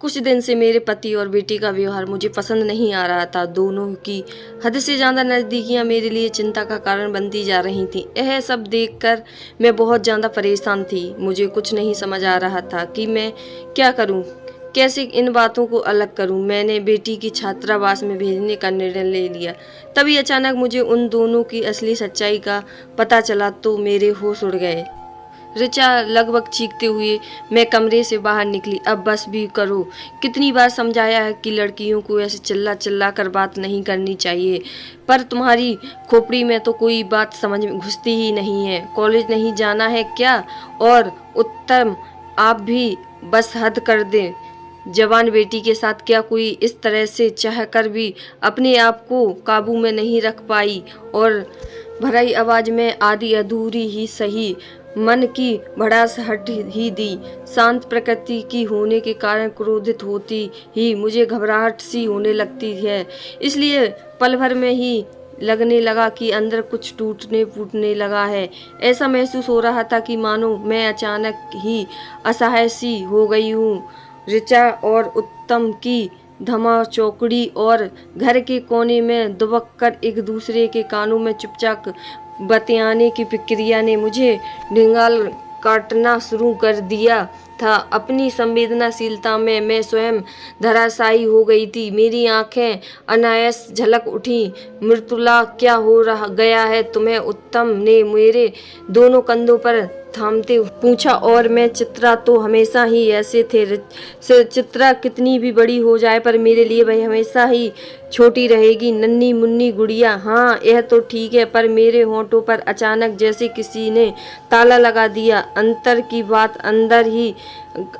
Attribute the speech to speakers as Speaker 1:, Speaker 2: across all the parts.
Speaker 1: कुछ दिन से मेरे पति और बेटी का व्यवहार मुझे पसंद नहीं आ रहा था। दोनों की हद से ज़्यादा नज़दीकियाँ मेरे लिए चिंता का कारण बनती जा रही थीं। यह सब देखकर मैं बहुत ज़्यादा परेशान थी। मुझे कुछ नहीं समझ आ रहा था कि मैं क्या करूं, कैसे इन बातों को अलग करूं। मैंने बेटी की छात्रावास में भेजने का निर्णय ले लिया। तभी अचानक मुझे उन दोनों की असली सच्चाई का पता चला तो मेरे होश उड़ गए। ऋचा लगभग चीखते हुए मैं कमरे से बाहर निकली। अब बस भी करो। कितनी बार समझाया है कि लड़कियों को ऐसे चिल्ला चिल्ला कर बात नहीं करनी चाहिए, पर तुम्हारी खोपड़ी में तो कोई बात समझ में घुसती ही नहीं है। कॉलेज नहीं जाना है क्या? और उत्तम आप भी बस हद कर दें। जवान बेटी के साथ क्या कोई इस तरह से चाह कर भी अपने आप को काबू में नहीं रख पाई? और भराई आवाज में आधी अधूरी ही सही मन की भड़ास हट ही दी। शांत प्रकृति की होने के कारण क्रोधित होती ही मुझे घबराहट सी होने लगती है। इसलिए पल भर में ही लगने लगा कि अंदर कुछ टूटने फूटने लगा है। ऐसा महसूस हो रहा था कि मानो मैं अचानक ही असहाय सी हो गई हूँ। ऋचा और उत्तम की धमा चौकड़ी और घर के कोने में दुबक कर एक दूसरे के कानों में चुपचाप बतियाने की प्रक्रिया ने मुझे ढिंगाल काटना शुरू कर दिया था। अपनी संवेदनाशीलता में मैं स्वयं धराशायी हो गई थी। मेरी आंखें अनायास झलक उठी। मृदुला, क्या हो रहा गया है तुम्हें? उत्तम ने मेरे दोनों कंधों पर थामते पूछा। और मैं, चित्रा तो हमेशा ही ऐसे थे। चित्रा कितनी भी बड़ी हो जाए पर मेरे लिए वह हमेशा ही छोटी रहेगी, नन्ही मुन्नी गुड़िया। हाँ, यह तो ठीक है, पर मेरे होंठों पर अचानक जैसे किसी ने ताला लगा दिया। अंतर की बात अंदर ही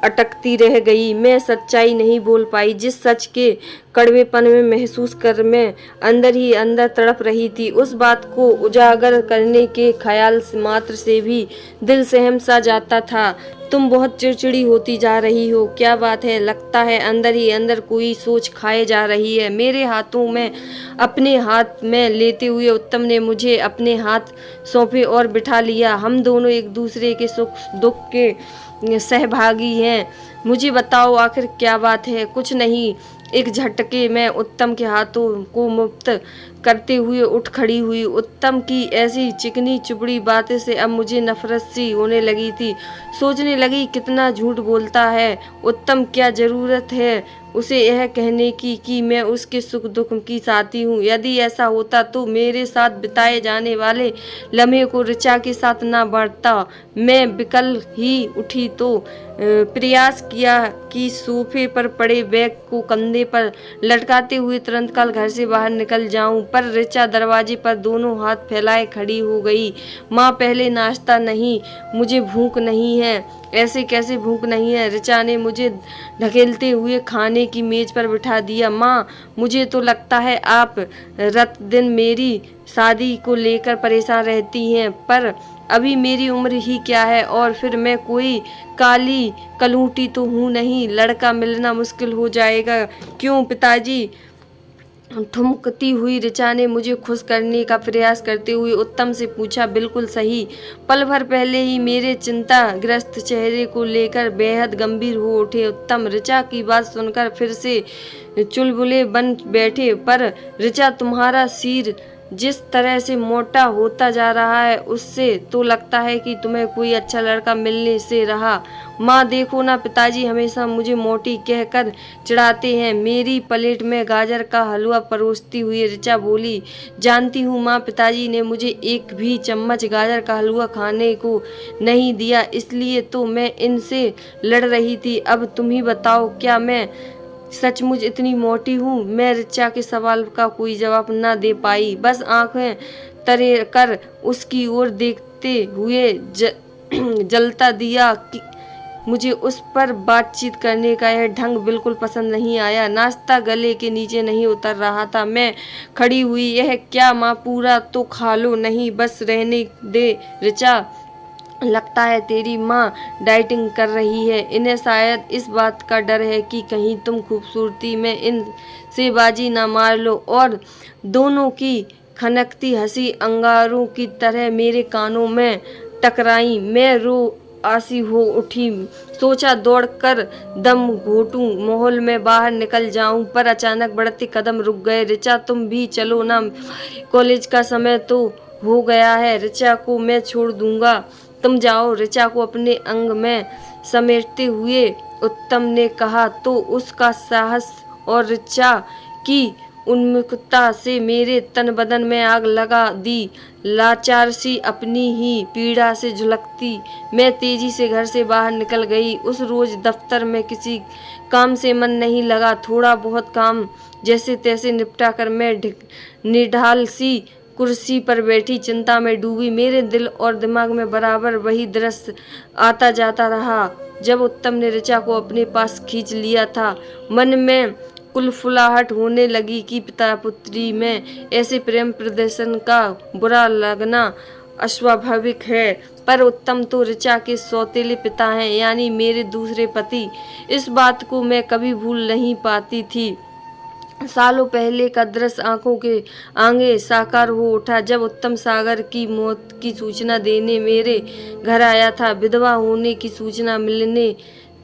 Speaker 1: अटकती रह गई। मैं सच्चाई नहीं बोल पाई। जिस सच के कड़वेपन में महसूस कर मैं अंदर ही अंदर तड़प रही थी, उस बात को उजागर करने के ख्याल मात्र से भी दिल सहम सा जाता था। तुम बहुत चिड़चिड़ी होती जा रही हो, क्या बात है? लगता है अंदर ही अंदर कोई सोच खाए जा रही है। मेरे हाथों में अपने हाथ में लेते हुए उत्तम ने मुझे अपने हाथ सौंपे और बिठा लिया। हम दोनों एक दूसरे के सुख दुख के सहभागी हैं। मुझे बताओ, आखिर क्या बात है? कुछ नहीं। एक झटके में उत्तम के हाथों को मुक्त करते हुए उठ खड़ी हुई। उत्तम की ऐसी चिकनी चुपड़ी बातें से अब मुझे नफरत सी होने लगी थी। सोचने लगी, कितना झूठ बोलता है उत्तम। क्या जरूरत है उसे यह कहने की कि मैं उसके सुख दुख की साथी हूँ? यदि ऐसा होता तो मेरे साथ बिताए जाने वाले लम्हे को ऋचा के साथ ना बांटता। मैं विकल ही उठी तो प्रयास किया कि सोफे पर पड़े बैग को कंधे पर लटकाते हुए तुरंत काल घर से बाहर निकल जाऊं, पर ऋचा दरवाजे पर दोनों हाथ फैलाए खड़ी हो गई। माँ, पहले नाश्ता नहीं, मुझे भूख नहीं है। ऐसे कैसे भूख नहीं है? ऋचा ने मुझे ढकेलते हुए खाने की मेज पर बिठा दिया। माँ, मुझे तो लगता है आप रात दिन मेरी शादी को लेकर परेशान रहती हैं, पर अभी मेरी उम्र ही क्या है? और फिर मैं कोई काली कलूटी तो हूँ नहीं। लड़का मिलना मुश्किल हो जाएगा। क्यों पिताजी? ठुमकती हुई ऋचा ने मुझे खुश करने का प्रयास करते हुए उत्तम से पूछा। बिल्कुल सही। पल भर पहले ही मेरे चिंताग्रस्त चेहरे को लेकर बेहद गंभीर हो उठे उत्तम। ऋचा की बात सुनकर फिर से चुलबुले बन बैठे। पर ऋचा, तुम्हारा सिर जिस तरह से मोटा होता जा रहा है, उससे तो लगता है कि तुम्हें कोई अच्छा लड़का मिलने से रहा। माँ, देखो ना, पिताजी हमेशा मुझे मोटी कहकर चिढ़ाते हैं। मेरी प्लेट में गाजर का हलवा परोसती हुई ऋचा बोली। जानती हूँ माँ, पिताजी ने मुझे एक भी चम्मच गाजर का हलवा खाने को नहीं दिया, इसलिए तो मैं इनसे लड़ रही थी। अब तुम ही बताओ, क्या मैं सचमुच इतनी मोटी हूँ? मैं ऋचा के सवाल का कोई जवाब न दे पाई, बस आंखें तरे कर उसकी ओर देखते हुए जलता दिया कि मुझे उस पर बातचीत करने का यह ढंग बिल्कुल पसंद नहीं आया। नाश्ता गले के नीचे नहीं उतर रहा था। मैं खड़ी हुई। यह क्या माँ, पूरा तो खा लो। नहीं, बस रहने दे ऋचा। लगता है तेरी माँ डाइटिंग कर रही है। इन्हें शायद इस बात का डर है कि कहीं तुम खूबसूरती में इनसे बाजी ना मार लो। और दोनों की खनकती हंसी अंगारों की तरह मेरे कानों में टकराई। मैं रो आसी हो उठी। सोचा दौड़कर दम घोटूं, माहौल में बाहर निकल जाऊं, पर अचानक बढ़ते कदम रुक गए। ऋचा तुम भी चलो ना, कॉलेज का समय तो हो गया है। ऋचा को मैं छोड़ दूंगा, तुम जाओ। ऋचा को अपने अंग में समेटते हुए उत्तम ने कहा तो उसका साहस और ऋचा की उन्मुखता से मेरे तन बदन में आग लगा दी। लाचार सी अपनी ही पीड़ा से झुलकती मैं तेजी से घर से बाहर निकल गई। उस रोज दफ्तर में किसी काम से मन नहीं लगा। थोड़ा बहुत काम जैसे तैसे निपटा कर मैं निढाल सी कुर्सी पर बैठी चिंता में डूबी। मेरे दिल और दिमाग में बराबर वही दृश्य आता जाता रहा। जब उत्तम ने ऋचा को अपने पास खींच लिया था, मन में कुलफुलाहट होने लगी कि पिता पुत्री में ऐसे प्रेम प्रदर्शन का बुरा लगना अस्वाभाविक है। पर उत्तम तो ऋचा के सौतेले पिता हैं, यानी मेरे दूसरे पति। इस बात को मैं कभी भूल नहीं पाती थी। सालों पहले का दृश्य आंखों के आगे साकार हो उठा जब उत्तम सागर की मौत की सूचना देने मेरे घर आया था। विधवा होने की सूचना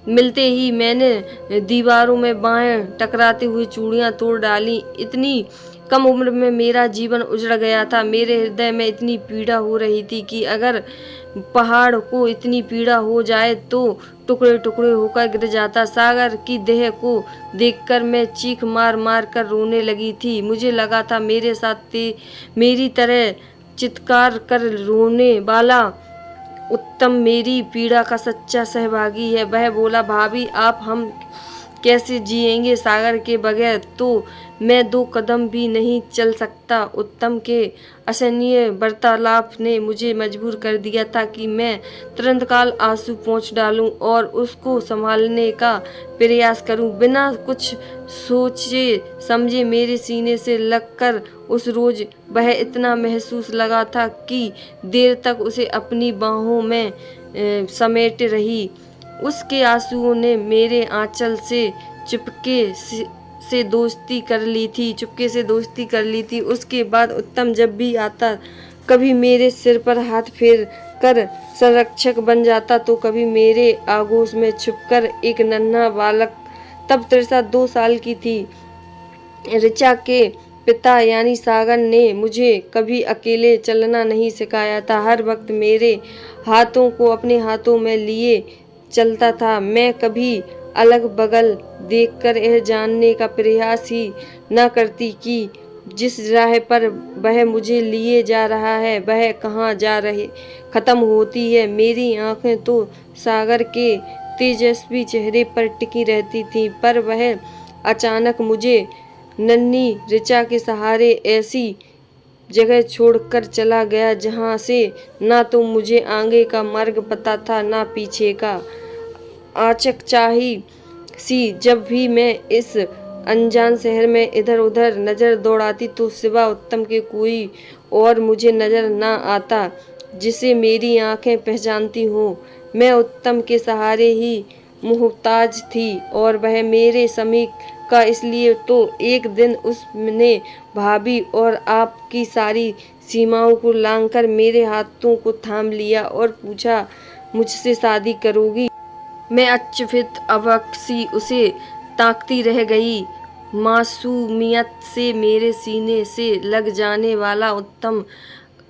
Speaker 1: मिलते ही मैंने दीवारों में बाहें टकराते हुए चूड़ियां तोड़ डाली। इतनी कम उम्र में मेरा जीवन उजड़ गया था। मेरे हृदय में इतनी पीड़ा हो रही थी कि अगर पहाड़ को इतनी पीड़ा हो जाए तो टुकड़े टुकड़े होकर गिर जाता। सागर की देह को देखकर मैं चीख मार मार कर रोने लगी थी। मुझे लगा था मेरे साथ मेरी तरह चित्कार कर रोने वाला उत्तम मेरी पीड़ा का सच्चा सहभागी है। वह बोला, भाभी आप हम कैसे जिएंगे सागर के बगैर? तो मैं 2 कदम भी नहीं चल सकता। उत्तम के असहनीय वार्तालाप ने मुझे मजबूर कर दिया था कि मैं तुरंत काल आंसू पोंछ डालूं और उसको संभालने का प्रयास करूं। बिना कुछ सोचे समझे मेरे सीने से लगकर उस रोज वह इतना महसूस लगा था कि देर तक उसे अपनी बाहों में समेट रही। उसके आंसुओं ने मेरे आंचल से चुपके से दोस्ती कर ली थी। उसके बाद उत्तम जब भी आता, कभी मेरे सिर पर हाथ फेर कर संरक्षक बन जाता तो कभी मेरे आगोश में छुपकर एक नन्हा बालक। तब त्रिषा 2 साल की थी। ऋचा के पिता यानी सागर ने मुझे कभी अकेले चलना नहीं सिखाया था। हर वक्त मेरे हाथों को अपने हाथों में लिए चलता था। मैं कभी अलग बगल देखकर यह जानने का प्रयास ही न करती कि जिस राह पर वह मुझे लिए जा रहा है वह कहाँ जा रही खत्म होती है। मेरी आंखें तो सागर के तेजस्वी चेहरे पर टिकी रहती थीं, पर वह अचानक मुझे नन्ही ऋचा के सहारे ऐसी जगह छोड़कर चला गया जहाँ से ना तो मुझे आगे का मार्ग पता था ना पीछे का। आचकचाही सी जब भी मैं इस अनजान शहर में इधर उधर नज़र दौड़ाती तो सिवा उत्तम के कोई और मुझे नज़र ना आता जिसे मेरी आंखें पहचानती हों। मैं उत्तम के सहारे ही मुहताज थी और वह मेरे समीप का। इसलिए तो एक दिन उसने भाभी और आपकी सारी सीमाओं को लांघकर मेरे हाथों को थाम लिया और पूछा, मुझसे शादी करोगी? मैं अचंभित अवाक सी उसे ताकती रह गई। मासूमियत से मेरे सीने से लग जाने वाला उत्तम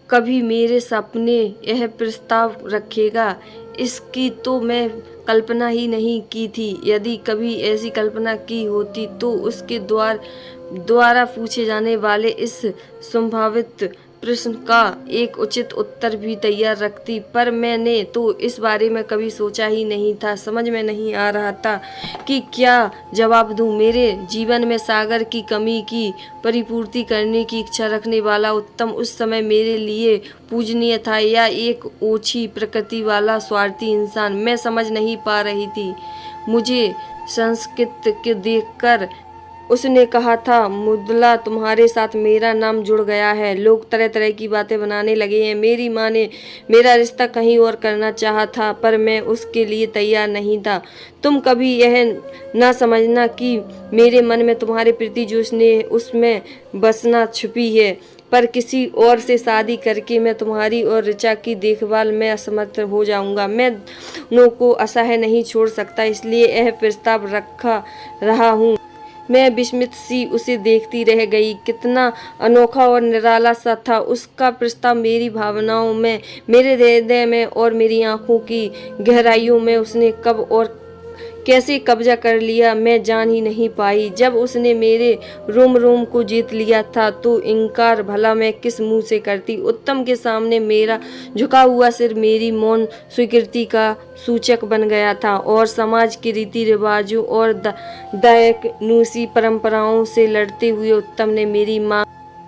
Speaker 1: कभी मेरे सपने यह प्रस्ताव रखेगा, इसकी तो मैं कल्पना ही नहीं की थी। यदि कभी ऐसी कल्पना की होती तो उसके द्वारा पूछे जाने वाले इस संभावित प्रश्न का एक उचित उत्तर भी तैयार रखती, पर मैंने तो इस बारे में कभी सोचा ही नहीं था। समझ में नहीं आ रहा था कि क्या जवाब दूं। मेरे जीवन में सागर की कमी की परिपूर्ति करने की इच्छा रखने वाला उत्तम उस समय मेरे लिए पूजनीय था या एक ओछी प्रकृति वाला स्वार्थी इंसान, मैं समझ नहीं पा रही थी। मुझे संस्कृत के देखकर उसने कहा था, मुदला तुम्हारे साथ मेरा नाम जुड़ गया है। लोग तरह तरह की बातें बनाने लगे हैं। मेरी माँ ने मेरा रिश्ता कहीं और करना चाहा था, पर मैं उसके लिए तैयार नहीं था। तुम कभी यह ना समझना कि मेरे मन में तुम्हारे प्रति जो स्नेह उसमें बसना छुपी है पर किसी और से शादी करके मैं तुम्हारी और ऋचा की देखभाल में असमर्थ हो जाऊंगा। मैं दोनों को असह्य नहीं छोड़ सकता, इसलिए यह प्रस्ताव रखा रहा हूँ। मैं विस्मित सी उसे देखती रह गई। कितना अनोखा और निराला सा था उसका प्रस्ताव। मेरी भावनाओं में, मेरे हृदय में और मेरी आंखों की गहराइयों में उसने कब और कैसे कब्जा कर लिया मैं जान ही नहीं पाई। जब उसने मेरे रोम रोम को जीत लिया था तो इनकार भला मैं किस मुंह से करती। उत्तम के सामने मेरा झुका हुआ सिर मेरी मौन स्वीकृति का सूचक बन गया था और समाज के रीति रिवाजों और दयानुसी परंपराओं से लड़ते हुए उत्तम ने मेरी माँ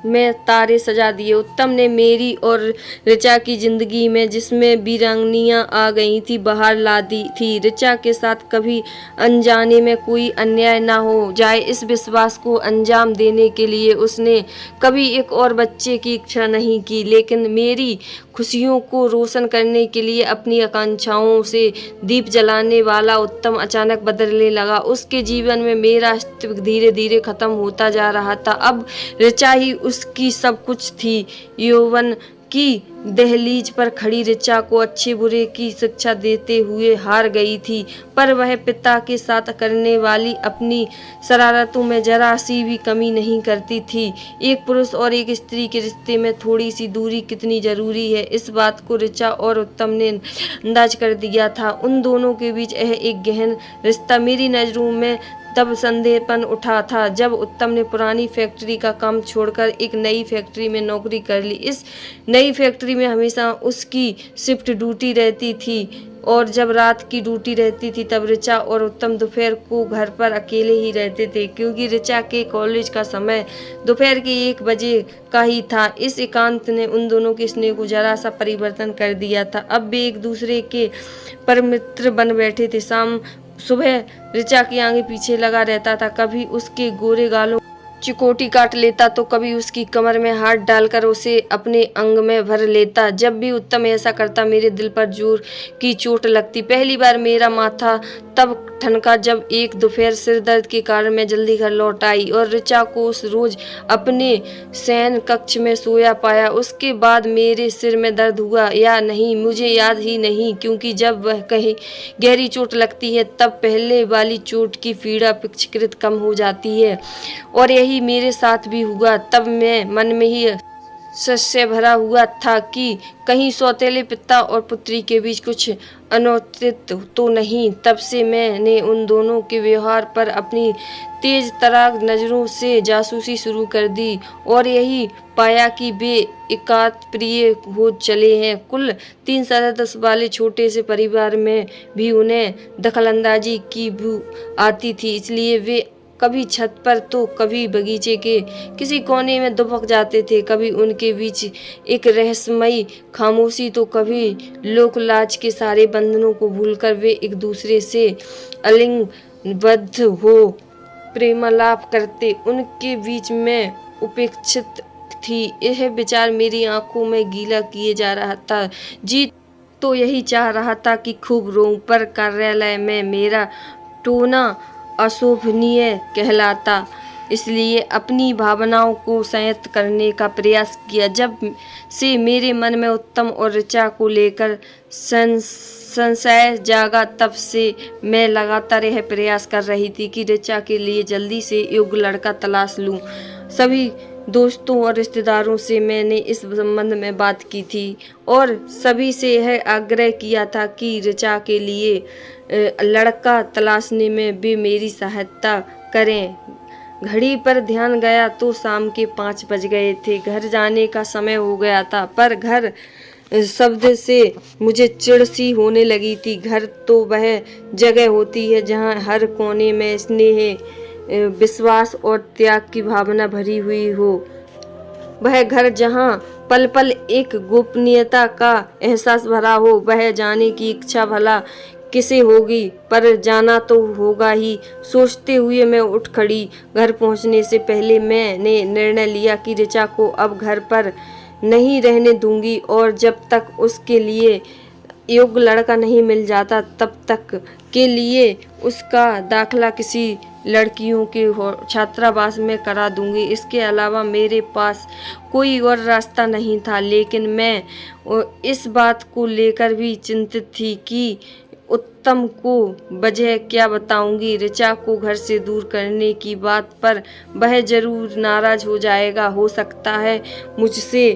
Speaker 1: में तारे सजा दिए। उत्तम ने मेरी और ऋचा की जिंदगी में जिसमें वीरांगनियां आ गई थी बाहर ला दी थी। ऋचा के साथ कभी अनजाने में कोई अन्याय ना हो जाए इस विश्वास को अंजाम देने के लिए उसने कभी एक और बच्चे की इच्छा नहीं की। लेकिन मेरी खुशियों को रोशन करने के लिए अपनी आकांक्षाओं से दीप जलाने वाला उत्तम अचानक बदलने लगा। उसके जीवन में मेरा अस्तित्व धीरे धीरे खत्म होता जा रहा था। अब ऋचा ही उसकी सब कुछ थी। यौवन की दहलीज पर खड़ी ऋचा को अच्छे बुरे की शिक्षा देते हुए हार गई थी, पर वह पिता के साथ करने वाली अपनी शरारतों में जरा सी भी कमी नहीं करती थी। एक पुरुष और एक स्त्री के रिश्ते में थोड़ी सी दूरी कितनी जरूरी है, इस बात को ऋचा और उत्तम ने अंदाज कर दिया था। उन दोनों के बीच यह एक गहन रिश्ता मेरी नजरों में तब संदेहपन उठा था जब उत्तम ने पुरानी फैक्ट्री का काम छोड़कर एक नई फैक्ट्री में नौकरी कर ली। इस नई फैक्ट्री में हमेशा उसकी शिफ्ट ड्यूटी रहती थी और जब रात की ड्यूटी रहती थी तब ऋचा और उत्तम दोपहर को घर पर अकेले ही रहते थे, क्योंकि ऋचा के कॉलेज का समय दोपहर के 1 बजे का ही था। इस एकांत ने उन दोनों के स्नेह को जरा सा परिवर्तन कर दिया था। अब वे एक दूसरे के परम मित्र बन बैठे थे। शाम सुबह ऋचा के आगे पीछे लगा रहता था, कभी उसके गोरे गालों चिकोटी काट लेता तो कभी उसकी कमर में हाथ डालकर उसे अपने अंग में भर लेता। जब भी उत्तम ऐसा करता मेरे दिल पर जोर की चोट लगती। पहली बार मेरा माथा तब ठनका जब एक दोपहर सिर दर्द के कारण मैं जल्दी घर लौट आई और ऋचा को उस रोज अपने शयन कक्ष में सोया पाया। उसके बाद मेरे सिर में दर्द हुआ या नहीं मुझे याद ही नहीं, क्योंकि जब वह कहीं गहरी चोट लगती है तब पहले वाली चोट की पीड़ा अपेक्षाकृत कम हो जाती है और यही मेरे साथ भी हुआ। तब मैं मन में ही सस्य भरा हुआ था कि कहीं सौतेले पिता और पुत्री के बीच कुछ अनौचित तो नहीं। तब से मैंने उन दोनों के व्यवहार पर अपनी तेज तरार नज़रों से जासूसी शुरू कर दी और यही पाया कि वे एकांत प्रिय हो चले हैं। कुल 3 सदस्य वाले छोटे से परिवार में भी उन्हें दखलंदाजी की भू आती थी, इसलिए वे कभी छत पर तो कभी बगीचे के किसी कोने में दुबक जाते थे। कभी उनके बीच एक रहस्यमयी खामोशी तो कभी लोकलाज के सारे बंधनों को भूलकर वे एक दूसरे से अलिंगबद्ध हो प्रेमालाप करते। उनके बीच में उपेक्षित थी। यह विचार मेरी आंखों में गीला किए जा रहा था। जी तो यही चाह रहा था कि खूब रोऊं, पर कार्यालय में मेरा टोना अशोभनीय कहलाता, इसलिए अपनी भावनाओं को संयत करने का प्रयास किया। जब से मेरे मन में उत्तम और ऋचा को लेकर संशय जागा तब से मैं लगातार यह प्रयास कर रही थी कि ऋचा के लिए जल्दी से योग्य लड़का तलाश लूं। सभी दोस्तों और रिश्तेदारों से मैंने इस संबंध में बात की थी और सभी से यह आग्रह किया था कि ऋचा के लिए लड़का तलाशने में भी मेरी सहायता करें। घड़ी पर ध्यान गया तो शाम के 5 बज गए थे। घर जाने का समय हो गया था, पर घर शब्द से मुझे चिढ़ सी होने लगी थी। घर तो वह जगह होती है जहाँ हर कोने में स्नेह, विश्वास और त्याग की भावना भरी हुई हो। वह घर जहाँ पल पल एक गोपनीयता का एहसास भरा हो। वह जाने की इच्छा भला किसे होगी, पर जाना तो होगा ही। सोचते हुए मैं उठ खड़ी। घर पहुँचने से पहले मैंने निर्णय लिया कि ऋचा को अब घर पर नहीं रहने दूंगी और जब तक उसके लिए योग्य लड़का नहीं मिल जाता तब तक के लिए उसका दाखिला किसी लड़कियों के छात्रावास में करा दूंगी। इसके अलावा मेरे पास कोई और रास्ता नहीं था, लेकिन मैं इस बात को लेकर भी चिंतित थी कि उत्तम को वजह क्या बताऊंगी। ऋचा को घर से दूर करने की बात पर वह जरूर नाराज हो जाएगा, हो सकता है मुझसे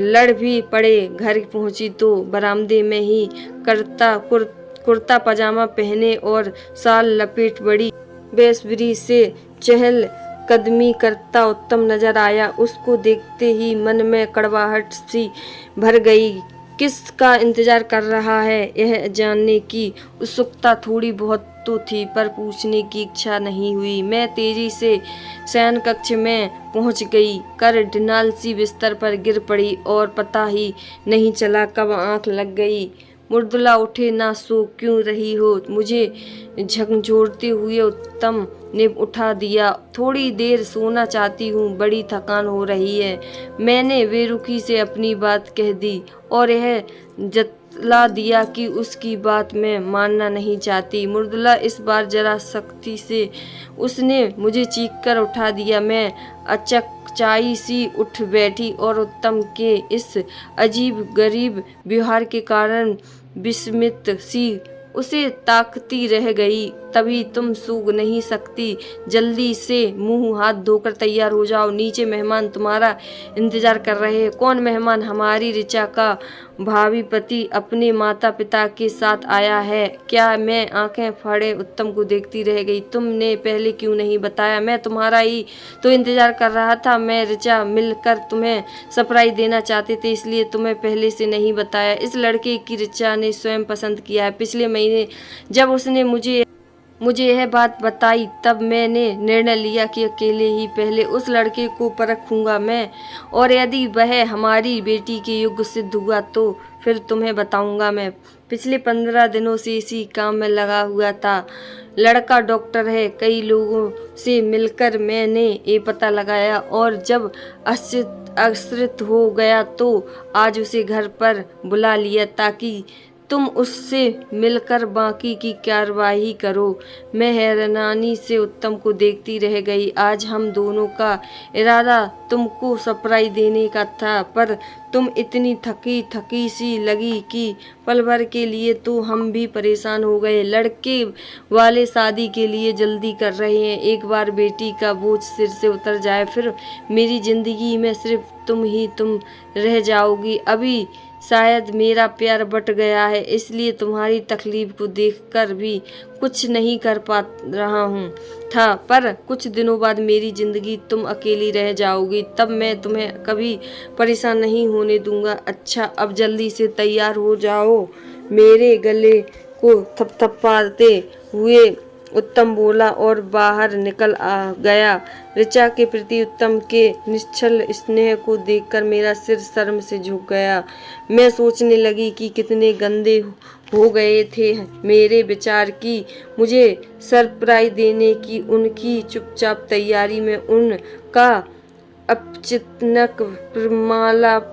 Speaker 1: लड़ भी पड़े। घर पहुंची तो बरामदे में ही कुर्ता पजामा पहने और साल लपेट बड़ी बेसब्री से चहल कदमी करता उत्तम नजर आया। उसको देखते ही मन में कड़वाहट सी भर गई। किसका इंतजार कर रहा है, यह जानने की उत्सुकता थोड़ी बहुत तो थी, पर पूछने की इच्छा नहीं हुई। मैं तेजी से शयन कक्ष में पहुंच गई, कर सी बिस्तर पर गिर पड़ी और पता ही नहीं चला कब आंख लग गई। मुर्दुला उठे, ना सो क्यों रही हो, मुझे झकझोरते हुए उत्तम ने उठा दिया। थोड़ी देर सोना चाहती हूँ, बड़ी थकान हो रही है। मैंने बेरुखी से अपनी बात कह दी और यह जतला दिया कि उसकी बात मैं मानना नहीं चाहती। मुर्दुला इस बार जरा सख्ती से उसने मुझे चीख कर उठा दिया। मैं अचकचाई सी उठ बैठी और उत्तम के इस अजीब गरीब व्यवहार के कारण विस्मित सी उसे ताकती रह गई। तभी तुम सूग नहीं सकती, जल्दी से मुंह हाथ धोकर तैयार हो जाओ, नीचे मेहमान तुम्हारा इंतजार कर रहे हैं। कौन मेहमान? हमारी ऋचा का भावी पति अपने माता पिता के साथ आया है। क्या? मैं आंखें फाड़े उत्तम को देखती रह गई। तुमने पहले क्यों नहीं बताया? मैं तुम्हारा ही तो इंतजार कर रहा था। मैं ऋचा मिलकर तुम्हें सरप्राइज देना चाहते थे, इसलिए तुम्हें पहले से नहीं बताया। इस लड़के की ऋचा ने स्वयं पसंद किया है। पिछले महीने जब उसने मुझे यह बात बताई, तब मैंने निर्णय लिया कि अकेले ही पहले उस लड़के को परखूंगा मैं, और यदि वह हमारी बेटी के योग्य सिद्ध हुआ तो फिर तुम्हें बताऊंगा मैं। पिछले 15 दिनों से इसी काम में लगा हुआ था। लड़का डॉक्टर है। कई लोगों से मिलकर मैंने ये पता लगाया और जब आश्रित हो गया तो आज उसे घर पर बुला लिया ताकि तुम उससे मिलकर बाकी की कार्यवाही करो। मैं हैरानी से उत्तम को देखती रह गई। आज हम दोनों का इरादा तुमको सरप्राइज देने का था, पर तुम इतनी थकी सी लगी कि पल भर के लिए तो हम भी परेशान हो गए। लड़के वाले शादी के लिए जल्दी कर रहे हैं। एक बार बेटी का बोझ सिर से उतर जाए, फिर मेरी जिंदगी में सिर्फ तुम रह जाओगी। अभी शायद मेरा प्यार बट गया है, इसलिए तुम्हारी तकलीफ को देखकर भी कुछ नहीं कर पा रहा हूँ था, पर कुछ दिनों बाद मेरी जिंदगी तुम अकेली रह जाओगी, तब मैं तुम्हें कभी परेशान नहीं होने दूंगा। अच्छा, अब जल्दी से तैयार हो जाओ। मेरे गले को थपथपाते हुए उत्तम बोला और बाहर निकल गया। ऋचा के प्रति उत्तम के निश्चल स्नेह को देखकर मेरा सिर शर्म से झुक गया। मैं सोचने लगी कि कितने गंदे हो गए थे मेरे विचार कि मुझे सरप्राइज देने की उनकी चुपचाप तैयारी में उनका अपचितनक प्रमालाप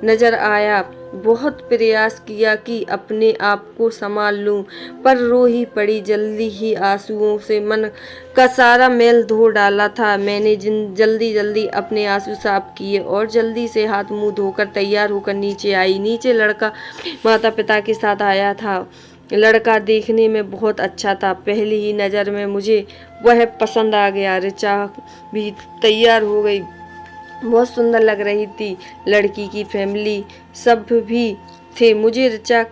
Speaker 1: नजर आया। बहुत प्रयास किया कि अपने आप को संभाल लूं, पर रो ही पड़ी। जल्दी ही आंसुओं से मन का सारा मैल धो डाला था। मैंने जल्दी अपने आंसू साफ किए और जल्दी से हाथ मुंह धोकर तैयार होकर नीचे आई। नीचे लड़का माता पिता के साथ आया था। लड़का देखने में बहुत अच्छा था। पहली ही नज़र में मुझे वह पसंद आ गया। ऋचा भी तैयार हो गई, बहुत सुंदर लग रही थी। लड़की की फैमिली सब भी थे। मुझे ऋचा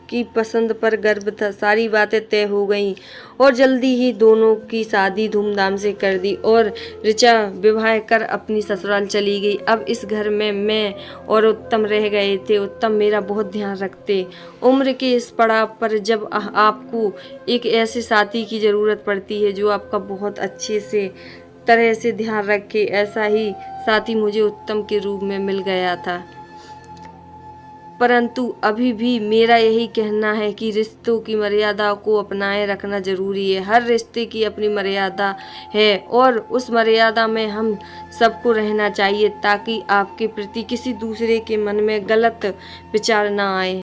Speaker 1: की पसंद पर गर्व था। सारी बातें तय हो गईं और जल्दी ही दोनों की शादी धूमधाम से कर दी और ऋचा विवाह कर अपनी ससुराल चली गई। अब इस घर में मैं और उत्तम रह गए थे। उत्तम मेरा बहुत ध्यान रखते। उम्र के इस पड़ाव पर जब आपको एक ऐसे साथी की ज़रूरत पड़ती है जो आपका बहुत अच्छे से तरह से ध्यान रखे, ऐसा ही साथी मुझे उत्तम के रूप में मिल गया था। परंतु अभी भी मेरा यही कहना है कि रिश्तों की मर्यादा को अपनाए रखना जरूरी है। हर रिश्ते की अपनी मर्यादा है और उस मर्यादा में हम सबको रहना चाहिए ताकि आपके प्रति किसी दूसरे के मन में गलत विचार ना आए।